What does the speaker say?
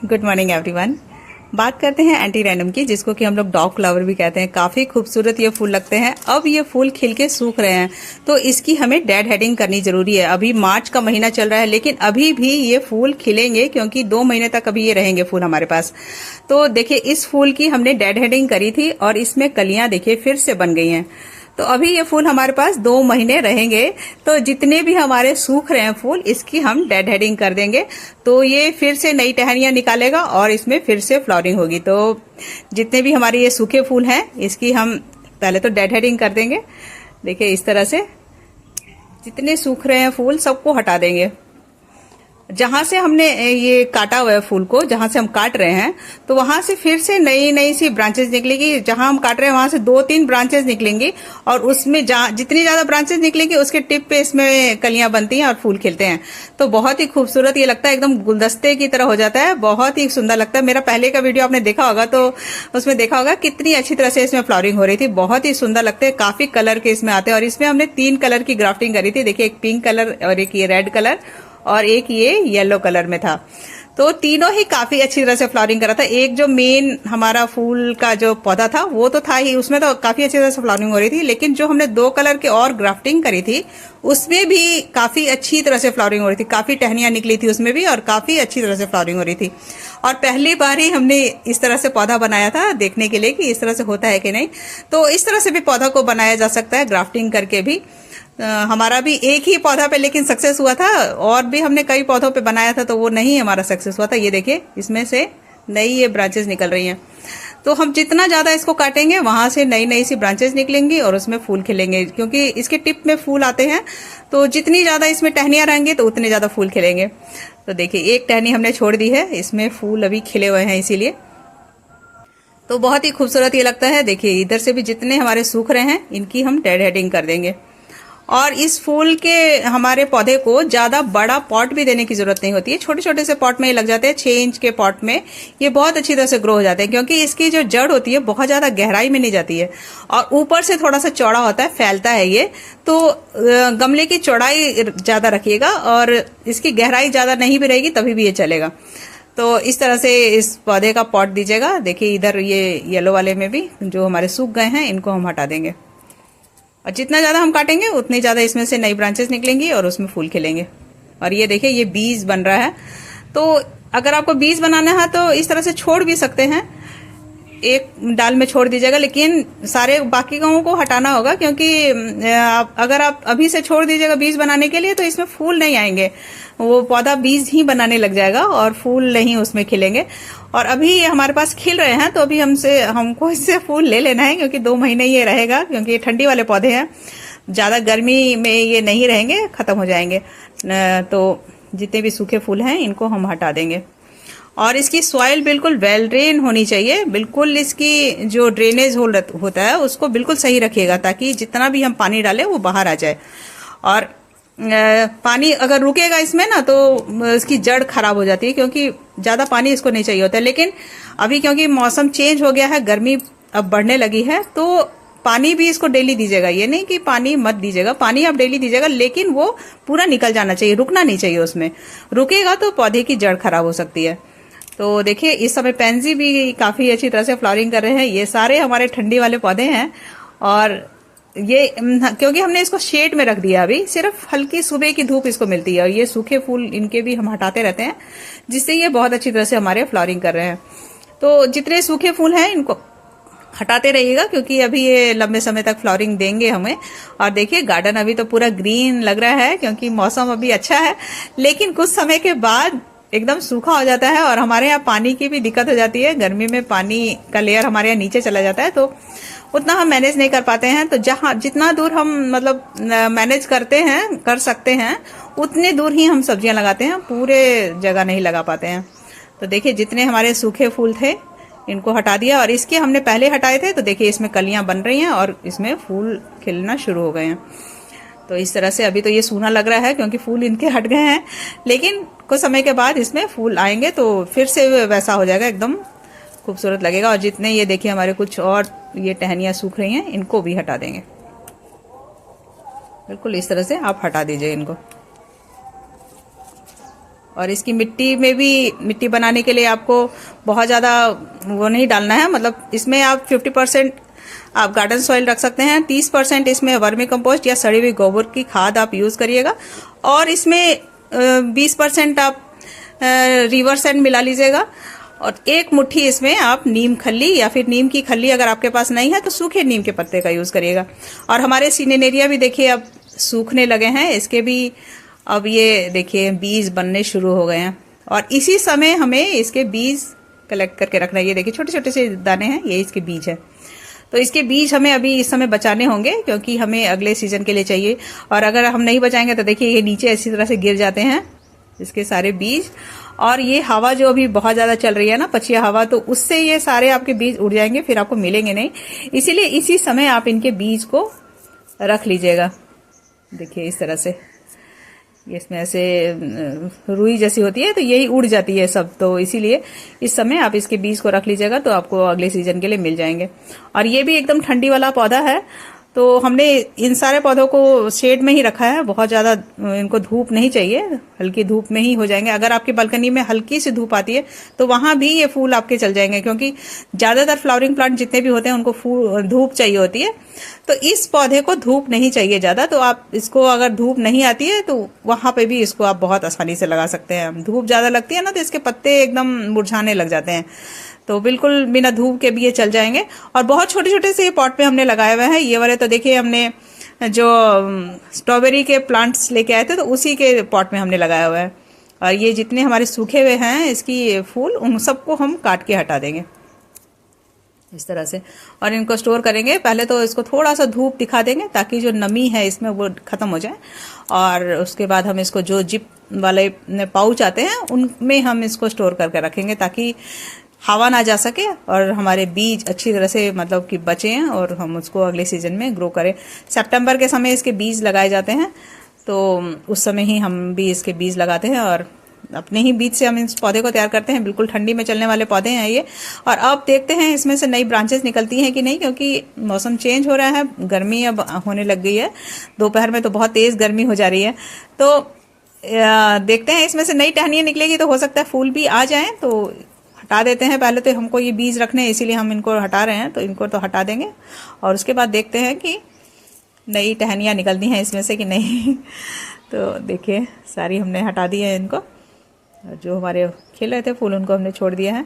Good morning everyone. बात करते हैं एंटी रैंडम की, जिसको कि हम लोग डॉग फ्लावर भी कहते हैं। काफ़ी खूबसूरत ये फूल लगते हैं। अब ये फूल खिल के सूख रहे हैं, तो इसकी हमें डेड हेडिंग करनी जरूरी है। अभी मार्च का महीना चल रहा है, लेकिन अभी भी ये फूल खिलेंगे, क्योंकि 2 महीने तक अभी ये रहेंगे फूल हमारे पास। तो देखिए, इस फूल की हमने डेड हेडिंग करी थी और इसमें कलियां देखिए फिर से बन गई हैं। तो अभी ये फूल हमारे पास 2 महीने रहेंगे। तो जितने भी हमारे सूख रहे हैं फूल, इसकी हम डेड हेडिंग कर देंगे, तो ये फिर से नई टहनियां निकालेगा और इसमें फिर से फ्लावरिंग होगी। तो जितने भी हमारे ये सूखे फूल हैं, इसकी हम पहले तो डेड हेडिंग कर देंगे। देखिए, इस तरह से जितने सूख रहे हैं फूल सबको हटा देंगे। जहां से हमने ये काटा हुआ है फूल को, जहां से हम काट रहे हैं, तो वहां से फिर से नई नई सी ब्रांचेस निकलेगी। जहां हम काट रहे हैं वहां से 2-3 ब्रांचेस निकलेंगी, और उसमें जितनी ज्यादा ब्रांचेस निकलेंगी, उसके टिप पे इसमें कलियां बनती हैं और फूल खिलते हैं। तो बहुत ही खूबसूरत ये लगता है, एकदम गुलदस्ते की तरह हो जाता है। बहुत ही सुंदर लगता है। मेरा पहले का वीडियो आपने देखा होगा, तो उसमें देखा होगा कितनी अच्छी तरह से इसमें फ्लावरिंग हो रही थी। बहुत ही सुंदर लगते हैं। काफी कलर के इसमें आते हैं, और इसमें हमने 3 कलर की ग्राफ्टिंग करी थी। देखिए, एक पिंक कलर और एक ये रेड कलर और एक ये येलो कलर में था। तो तीनों ही काफी अच्छी तरह से फ्लावरिंग करा था। एक जो मेन हमारा फूल का जो पौधा था वो तो था ही, उसमें तो काफी अच्छी तरह से फ्लावरिंग हो रही थी। लेकिन जो हमने 2 कलर के और ग्राफ्टिंग करी थी, उसमें भी काफी अच्छी तरह से फ्लावरिंग हो रही थी। काफी टहनियां निकली थी उसमें भी, और काफी अच्छी तरह से फ्लावरिंग हो रही थी। और पहली बार ही हमने इस तरह से पौधा बनाया था, देखने के लिए कि इस तरह से होता है कि नहीं। तो इस तरह से भी पौधा को बनाया जा सकता है, ग्राफ्टिंग करके भी। हमारा भी एक ही पौधा पे लेकिन सक्सेस हुआ था, और भी हमने कई पौधों पे बनाया था तो वो नहीं हमारा सक्सेस हुआ था। ये देखिए, इसमें से नई ये ब्रांचेस निकल रही हैं। तो हम जितना ज्यादा इसको काटेंगे, वहां से नई नई सी ब्रांचेस निकलेंगी और उसमें फूल खिलेंगे, क्योंकि इसके टिप में फूल आते हैं। तो जितनी ज्यादा इसमें टहनियां रहेंगी, तो उतने ज्यादा फूल खिलेंगे। तो देखिए, एक टहनी हमने छोड़ दी है, इसमें फूल अभी खिले हुए हैं, इसीलिए तो बहुत ही खूबसूरत ये लगता है। देखिए, इधर से भी जितने हमारे सूख रहे हैं, इनकी हम डेड हेडिंग कर देंगे। और इस फूल के हमारे पौधे को ज्यादा बड़ा पॉट भी देने की जरूरत नहीं होती है। छोटे छोटे से पॉट में ही लग जाते हैं। 6 इंच के पॉट में ये बहुत अच्छी तरह से ग्रो हो जाते हैं, क्योंकि इसकी जो जड़ होती है बहुत ज्यादा गहराई में नहीं जाती है, और ऊपर से थोड़ा सा चौड़ा होता है, फैलता है ये। तो गमले की चौड़ाई ज्यादा रखिएगा, और इसकी गहराई ज्यादा नहीं भी रहेगी तभी भी ये चलेगा। तो इस तरह से इस पौधे का पॉट दीजिएगा। देखिए, इधर ये येलो वाले में भी जो हमारे सूख गए हैं, इनको हम हटा देंगे। और जितना ज्यादा हम काटेंगे, उतनी ज्यादा इसमें से नई ब्रांचेस निकलेंगी और उसमें फूल खिलेंगे। और ये देखिए, ये बीज बन रहा है। तो अगर आपको बीज बनाना है तो इस तरह से छोड़ भी सकते हैं, एक डाल में छोड़ दीजिएगा, लेकिन सारे बाकी गांवों को हटाना होगा, क्योंकि अगर आप अभी से छोड़ दीजिएगा बीज बनाने के लिए, तो इसमें फूल नहीं आएंगे। वो पौधा बीज ही बनाने लग जाएगा और फूल नहीं उसमें खिलेंगे। और अभी ये हमारे पास खिल रहे हैं, तो अभी हमको इससे फूल ले लेना है, क्योंकि 2 महीने ये रहेगा, क्योंकि ये ठंडी वाले पौधे हैं। ज्यादा गर्मी में ये नहीं रहेंगे, खत्म हो जाएंगे। तो जितने भी सूखे फूल हैं, इनको हम हटा देंगे। और इसकी सॉइल बिल्कुल वेल ड्रेन होनी चाहिए। बिल्कुल इसकी जो ड्रेनेज होता है, उसको बिल्कुल सही रखिएगा, ताकि जितना भी हम पानी डालें वो बाहर आ जाए। और पानी अगर रुकेगा इसमें ना, तो इसकी जड़ खराब हो जाती है, क्योंकि ज्यादा पानी इसको नहीं चाहिए होता है। लेकिन अभी क्योंकि मौसम चेंज हो गया है, गर्मी अब बढ़ने लगी है, तो पानी भी इसको डेली दीजिएगा। ये नहीं कि पानी मत दीजिएगा, पानी आप डेली दीजिएगा, लेकिन वो पूरा निकल जाना चाहिए, रुकना नहीं चाहिए उसमें। रुकेगा तो पौधे की जड़ खराब हो सकती है। तो देखिए, इस समय पेंजी भी काफी अच्छी तरह से फ्लावरिंग कर रहे हैं। ये सारे हमारे ठंडी वाले पौधे हैं, और ये क्योंकि हमने इसको शेड में रख दिया, अभी सिर्फ हल्की सुबह की धूप इसको मिलती है। और ये सूखे फूल इनके भी हम हटाते रहते हैं, जिससे ये बहुत अच्छी तरह से हमारे फ्लावरिंग कर रहे हैं। तो जितने सूखे फूल हैं, इनको हटाते रहिएगा, क्योंकि अभी ये लंबे समय तक फ्लावरिंग देंगे हमें। और देखिए, गार्डन अभी तो पूरा ग्रीन लग रहा है, क्योंकि मौसम अभी अच्छा है। लेकिन कुछ समय के बाद एकदम सूखा हो जाता है, और हमारे यहाँ पानी की भी दिक्कत हो जाती है। गर्मी में पानी का लेयर हमारे यहाँ नीचे चला जाता है, तो उतना हम मैनेज नहीं कर पाते हैं। तो जितना दूर हम मतलब मैनेज कर सकते हैं, उतने दूर ही हम सब्जियां लगाते हैं, पूरे जगह नहीं लगा पाते हैं। तो देखिए, जितने हमारे सूखे फूल थे, इनको हटा दिया। और इसके हमने पहले हटाए थे, तो देखिए इसमें कलियां बन रही हैं और इसमें फूल खिलना शुरू हो गए हैं। तो इस तरह से अभी तो ये सूना लग रहा है, क्योंकि फूल इनके हट गए हैं, लेकिन कुछ समय के बाद इसमें फूल आएंगे, तो फिर से वैसा हो जाएगा, एकदम खूबसूरत लगेगा। और जितने ये देखिए हमारे कुछ और ये टहनियां सूख रही हैं, इनको भी हटा देंगे। बिल्कुल इस तरह से आप हटा दीजिए इनको। और इसकी मिट्टी में भी, मिट्टी बनाने के लिए आपको बहुत ज़्यादा वो नहीं डालना है, मतलब इसमें आप 50% आप गार्डन सॉइल रख सकते हैं, 30% इसमें वर्मी कंपोस्ट या सड़ी हुई गोबर की खाद आप यूज़ करिएगा, और इसमें 20% आप रिवर सैंड मिला लीजिएगा, और 1 मुट्ठी इसमें आप नीम खल्ली या फिर नीम की खल्ली अगर आपके पास नहीं है तो सूखे नीम के पत्ते का यूज़ करिएगा। और हमारे सिनेरिया भी देखिए अब सूखने लगे हैं, इसके भी अब ये देखिए बीज बनने शुरू हो गए हैं, और इसी समय हमें इसके बीज कलेक्ट करके रखना है। ये देखिए छोटे छोटे से दाने हैं, ये इसके बीज है। तो इसके बीज हमें अभी इस समय बचाने होंगे क्योंकि हमें अगले सीजन के लिए चाहिए, और अगर हम नहीं बचाएंगे तो देखिए ये नीचे इसी तरह से गिर जाते हैं इसके सारे बीज। और ये हवा जो अभी बहुत ज़्यादा चल रही है ना, पछिया हवा, तो उससे ये सारे आपके बीज उड़ जाएंगे, फिर आपको मिलेंगे नहीं। इसीलिए इसी समय आप इनके बीज को रख लीजिएगा। देखिए इस तरह से ये इसमें ऐसे रुई जैसी होती है तो यही उड़ जाती है सब, तो इसीलिए इस समय आप इसके बीज को रख लीजिएगा तो आपको अगले सीजन के लिए मिल जाएंगे। और ये भी एकदम ठंडी वाला पौधा है, तो हमने इन सारे पौधों को शेड में ही रखा है, बहुत ज़्यादा इनको धूप नहीं चाहिए, हल्की धूप में ही हो जाएंगे। अगर आपकी बालकनी में हल्की सी धूप आती है तो वहाँ भी ये फूल आपके चल जाएंगे, क्योंकि ज़्यादातर फ्लावरिंग प्लांट जितने भी होते हैं उनको धूप चाहिए होती है, तो इस पौधे को धूप नहीं चाहिए ज़्यादा। तो आप इसको अगर धूप नहीं आती है तो वहाँ पे भी इसको आप बहुत आसानी से लगा सकते हैं। धूप ज़्यादा लगती है ना तो इसके पत्ते एकदम मुरझाने लग जाते हैं, तो बिल्कुल बिना धूप के भी ये चल जाएंगे। और बहुत छोटे छोटे से ये पॉट पे हमने लगाए हुए हैं। ये वाले तो देखिए हमने जो स्ट्रॉबेरी के प्लांट्स लेके आए थे तो उसी के पॉट में हमने लगाया हुआ है। और ये जितने हमारे सूखे हुए हैं इसकी फूल, उन सबको हम काट के हटा देंगे इस तरह से, और इनको स्टोर करेंगे। पहले तो इसको थोड़ा सा धूप दिखा देंगे ताकि जो नमी है इसमें वो खत्म हो जाए, और उसके बाद हम इसको जो जिप वाले पाउच आते हैं उनमें हम इसको स्टोर करके रखेंगे ताकि हवा ना जा सके और हमारे बीज अच्छी तरह से मतलब कि बचें और हम उसको अगले सीजन में ग्रो करें। सितंबर के समय इसके बीज लगाए जाते हैं, तो उस समय ही हम भी इसके बीज लगाते हैं और अपने ही बीज से हम इस पौधे को तैयार करते हैं। बिल्कुल ठंडी में चलने वाले पौधे हैं ये। और अब देखते हैं इसमें से नई ब्रांचेस निकलती हैं कि नहीं, क्योंकि मौसम चेंज हो रहा है, गर्मी अब होने लग गई है, दोपहर में तो बहुत तेज़ गर्मी हो जा रही है। तो देखते हैं इसमें से नई टहनियाँ निकलेगी तो हो सकता है फूल भी आ जाएँ, तो हटा देते हैं। पहले तो हमको ये बीज रखने हैं इसीलिए हम इनको हटा रहे हैं, तो इनको तो हटा देंगे और उसके बाद देखते हैं कि नई टहनियाँ निकलती हैं इसमें से कि नहीं। तो देखिए सारी हमने हटा दी है इनको, जो हमारे खिल रहे थे फूल उनको हमने छोड़ दिया है।